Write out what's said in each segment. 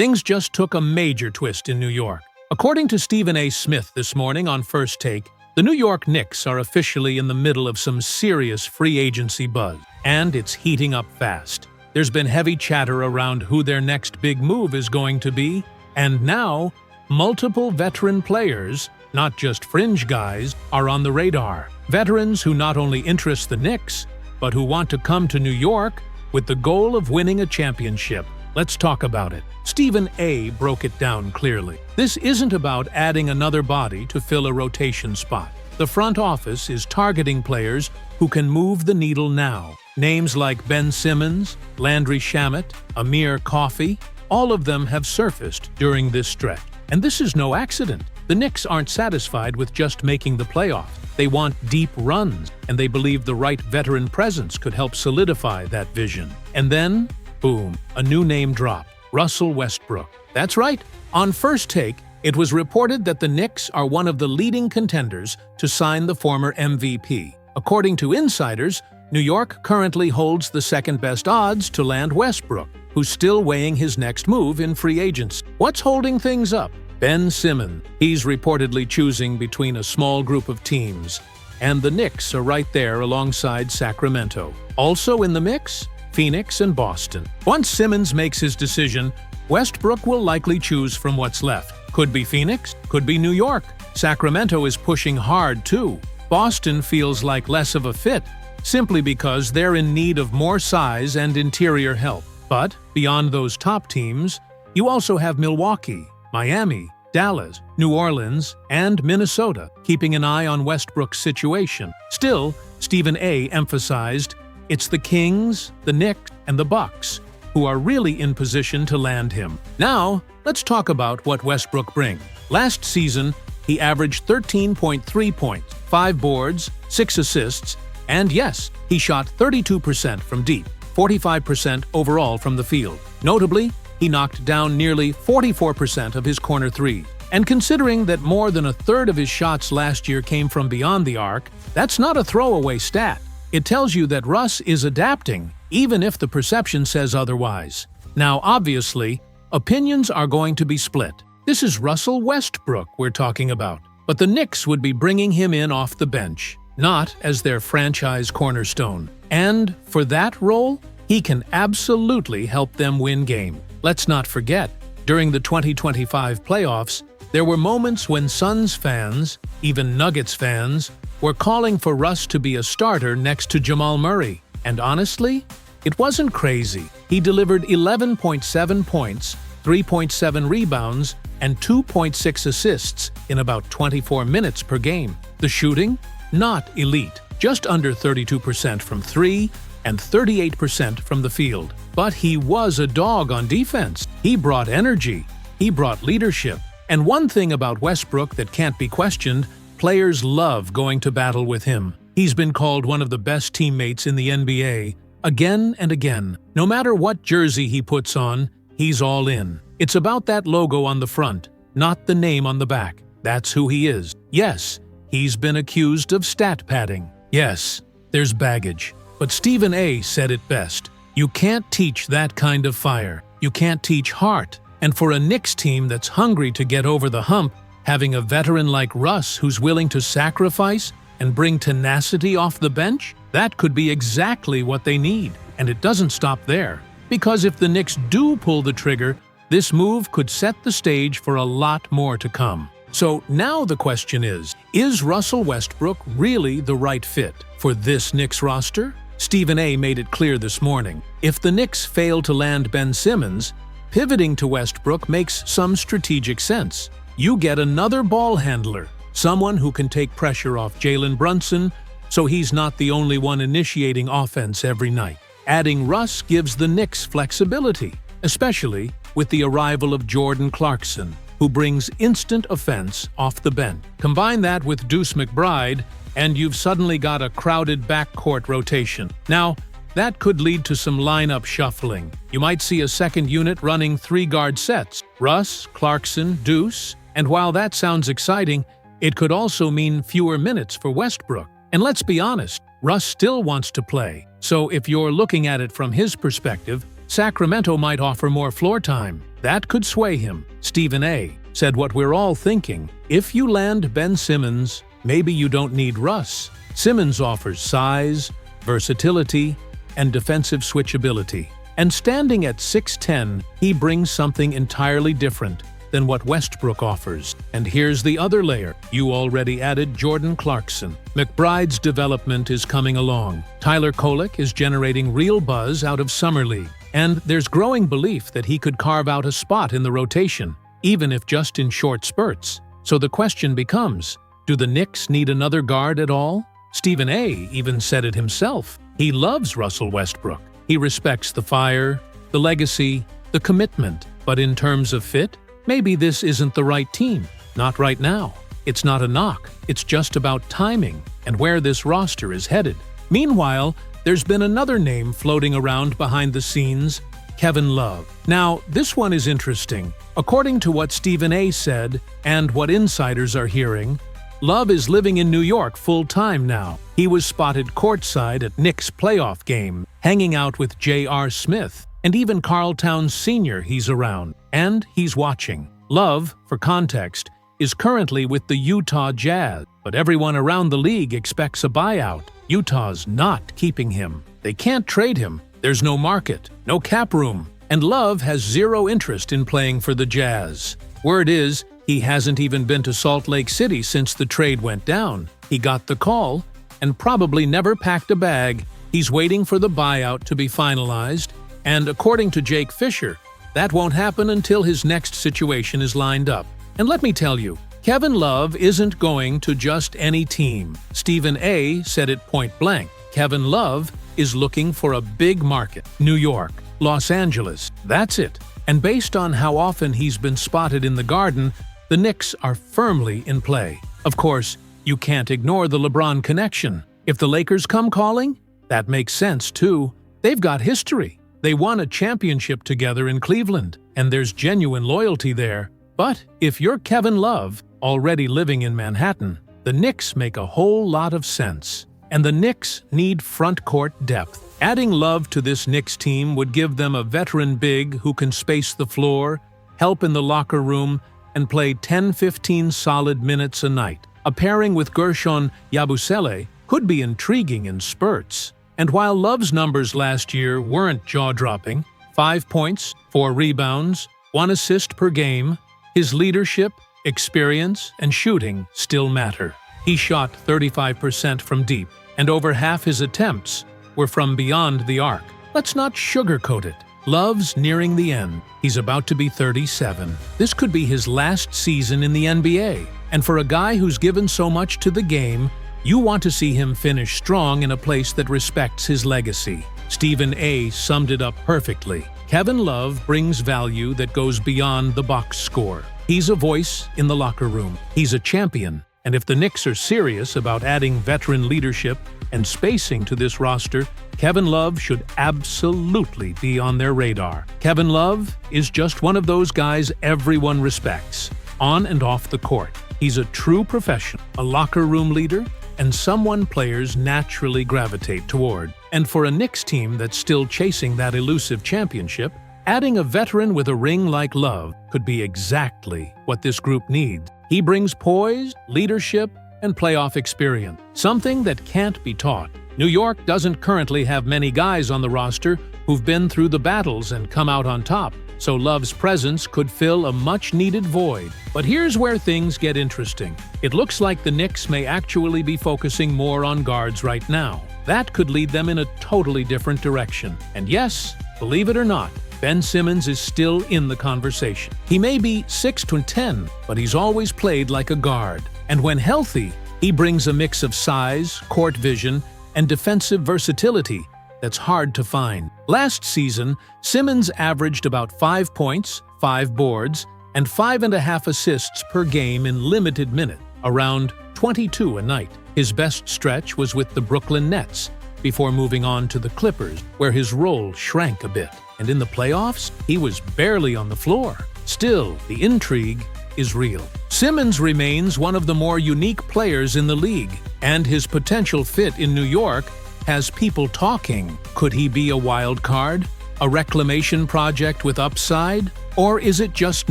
things just took a major twist in New York. According to Stephen A. Smith this morning on First Take, the New York Knicks are officially in the middle of some serious free agency buzz, and it's heating up fast. There's been heavy chatter around who their next big move is going to be, and now, multiple veteran players, not just fringe guys, are on the radar. Veterans who not only interest the Knicks, but who want to come to New York with the goal of winning a championship. Let's talk about it. Stephen A. broke it down clearly. This isn't about adding another body to fill a rotation spot. The front office is targeting players who can move the needle now. Names like Ben Simmons, Landry Shamet, Amir Coffey, all of them have surfaced during this stretch. And this is no accident. The Knicks aren't satisfied with just making the playoffs. They want deep runs, and they believe the right veteran presence could help solidify that vision. And then, boom, a new name dropped. Russell Westbrook. That's right. On First Take, it was reported that the Knicks are one of the leading contenders to sign the former MVP. According to insiders, New York currently holds the second-best odds to land Westbrook, who's still weighing his next move in free agency. What's holding things up? Ben Simmons. He's reportedly choosing between a small group of teams, and the Knicks are right there alongside Sacramento. Also in the mix, Phoenix and Boston. Once Simmons makes his decision, Westbrook will likely choose from what's left. Could be Phoenix, could be New York. Sacramento is pushing hard too. Boston feels like less of a fit, simply because they're in need of more size and interior help. But beyond those top teams, you also have Milwaukee, Miami, Dallas, New Orleans, and Minnesota, keeping an eye on Westbrook's situation. Still, Stephen A. emphasized, it's the Kings, the Knicks, and the Bucks who are really in position to land him. Now, let's talk about what Westbrook brings. Last season, he averaged 13.3 points, 5 boards, 6 assists, and yes, he shot 32% from deep, 45% overall from the field. Notably, he knocked down nearly 44% of his corner threes. And considering that more than a third of his shots last year came from beyond the arc, that's not a throwaway stat. It tells you that Russ is adapting, even if the perception says otherwise. Now, obviously, opinions are going to be split. This is Russell Westbrook we're talking about, but the Knicks would be bringing him in off the bench, not as their franchise cornerstone. And for that role, he can absolutely help them win games. Let's not forget, during the 2025 playoffs, there were moments when Suns fans, even Nuggets fans, were calling for Russ to be a starter next to Jamal Murray. And honestly, it wasn't crazy. He delivered 11.7 points, 3.7 rebounds, and 2.6 assists in about 24 minutes per game. The shooting? Not elite, just under 32% from 3 and 38% from the field. But he was a dog on defense. He brought energy. He brought leadership. And one thing about Westbrook that can't be questioned, players love going to battle with him. He's been called one of the best teammates in the NBA, again and again. No matter what jersey he puts on, he's all in. It's about that logo on the front, not the name on the back. That's who he is. Yes, he's been accused of stat padding. Yes, there's baggage. But Stephen A. said it best. You can't teach that kind of fire. You can't teach heart. And for a Knicks team that's hungry to get over the hump, having a veteran like Russ who's willing to sacrifice and bring tenacity off the bench, that could be exactly what they need. And it doesn't stop there. Because if the Knicks do pull the trigger, this move could set the stage for a lot more to come. So now the question is Russell Westbrook really the right fit for this Knicks roster? Stephen A. made it clear this morning. If the Knicks fail to land Ben Simmons, pivoting to Westbrook makes some strategic sense. You get another ball handler, someone who can take pressure off Jalen Brunson, so he's not the only one initiating offense every night. Adding Russ gives the Knicks flexibility, especially with the arrival of Jordan Clarkson, who brings instant offense off the bench. Combine that with Deuce McBride, and you've suddenly got a crowded backcourt rotation. Now, that could lead to some lineup shuffling. You might see a second unit running 3-guard sets, Russ, Clarkson, Deuce, and while that sounds exciting, it could also mean fewer minutes for Westbrook. And let's be honest, Russ still wants to play. So if you're looking at it from his perspective, Sacramento might offer more floor time. That could sway him. Stephen A. said what we're all thinking. If you land Ben Simmons, maybe you don't need Russ. Simmons offers size, versatility, and defensive switchability. And standing at 6'10", he brings something entirely different than what Westbrook offers. And here's the other layer. You already added Jordan Clarkson. McBride's development is coming along. Tyler Kolek is generating real buzz out of Summer League. And there's growing belief that he could carve out a spot in the rotation, even if just in short spurts. So the question becomes, do the Knicks need another guard at all? Stephen A. even said it himself. He loves Russell Westbrook. He respects the fire, the legacy, the commitment. But in terms of fit, maybe this isn't the right team. Not right now. It's not a knock. It's just about timing and where this roster is headed. Meanwhile, there's been another name floating around behind the scenes, Kevin Love. Now, this one is interesting. According to what Stephen A. said and what insiders are hearing, Love is living in New York full-time now. He was spotted courtside at Knicks' playoff game, hanging out with J.R. Smith, and even Karl Towns Sr. he's around. And he's watching. Love, for context, is currently with the Utah Jazz, but everyone around the league expects a buyout. Utah's not keeping him. They can't trade him. There's no market, no cap room, and Love has zero interest in playing for the Jazz. Word is, he hasn't even been to Salt Lake City since the trade went down. He got the call and probably never packed a bag. He's waiting for the buyout to be finalized, and according to Jake Fisher, that won't happen until his next situation is lined up. And let me tell you, Kevin Love isn't going to just any team. Stephen A. said it point blank. Kevin Love is looking for a big market. New York, Los Angeles, that's it. And based on how often he's been spotted in the Garden, the Knicks are firmly in play. Of course, you can't ignore the LeBron connection. If the Lakers come calling, that makes sense too. They've got history. They won a championship together in Cleveland, and there's genuine loyalty there. But if you're Kevin Love, already living in Manhattan, the Knicks make a whole lot of sense. And the Knicks need front court depth. Adding Love to this Knicks team would give them a veteran big who can space the floor, help in the locker room, and play 10-15 solid minutes a night. A pairing with Gershon Yabusele could be intriguing in spurts. And while Love's numbers last year weren't jaw-dropping, 5 points, 4 rebounds, 1 assist per game, his leadership, experience, and shooting still matter. He shot 35% from deep, and over half his attempts were from beyond the arc. Let's not sugarcoat it. Love's nearing the end. He's about to be 37. This could be his last season in the NBA. And for a guy who's given so much to the game, you want to see him finish strong in a place that respects his legacy. Stephen A. summed it up perfectly. Kevin Love brings value that goes beyond the box score. He's a voice in the locker room. He's a champion. And if the Knicks are serious about adding veteran leadership and spacing to this roster, Kevin Love should absolutely be on their radar. Kevin Love is just one of those guys everyone respects, on and off the court. He's a true professional, a locker room leader, and someone players naturally gravitate toward. And for a Knicks team that's still chasing that elusive championship, adding a veteran with a ring like Love could be exactly what this group needs. He brings poise, leadership, and playoff experience, something that can't be taught. New York doesn't currently have many guys on the roster who've been through the battles and come out on top, so Love's presence could fill a much-needed void. But here's where things get interesting. It looks like the Knicks may actually be focusing more on guards right now. That could lead them in a totally different direction. And yes, believe it or not, Ben Simmons is still in the conversation. He may be 6'10", but he's always played like a guard. And when healthy, he brings a mix of size, court vision, and defensive versatility that's hard to find. Last season, Simmons averaged about 5 points, 5 boards, and 5.5 assists per game in limited minutes, around 22 a night. His best stretch was with the Brooklyn Nets, before moving on to the Clippers, where his role shrank a bit. And in the playoffs, he was barely on the floor. Still, the intrigue is real. Simmons remains one of the more unique players in the league, and his potential fit in New York has people talking. Could he be a wild card? A reclamation project with upside? Or is it just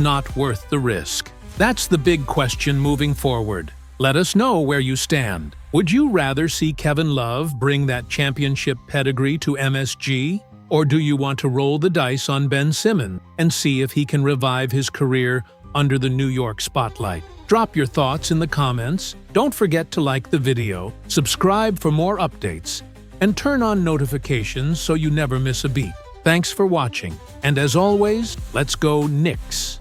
not worth the risk? That's the big question moving forward. Let us know where you stand. Would you rather see Kevin Love bring that championship pedigree to MSG? Or do you want to roll the dice on Ben Simmons and see if he can revive his career under the New York spotlight? Drop your thoughts in the comments. Don't forget to like the video, subscribe for more updates, and turn on notifications so you never miss a beat. Thanks for watching, and as always, let's go Knicks!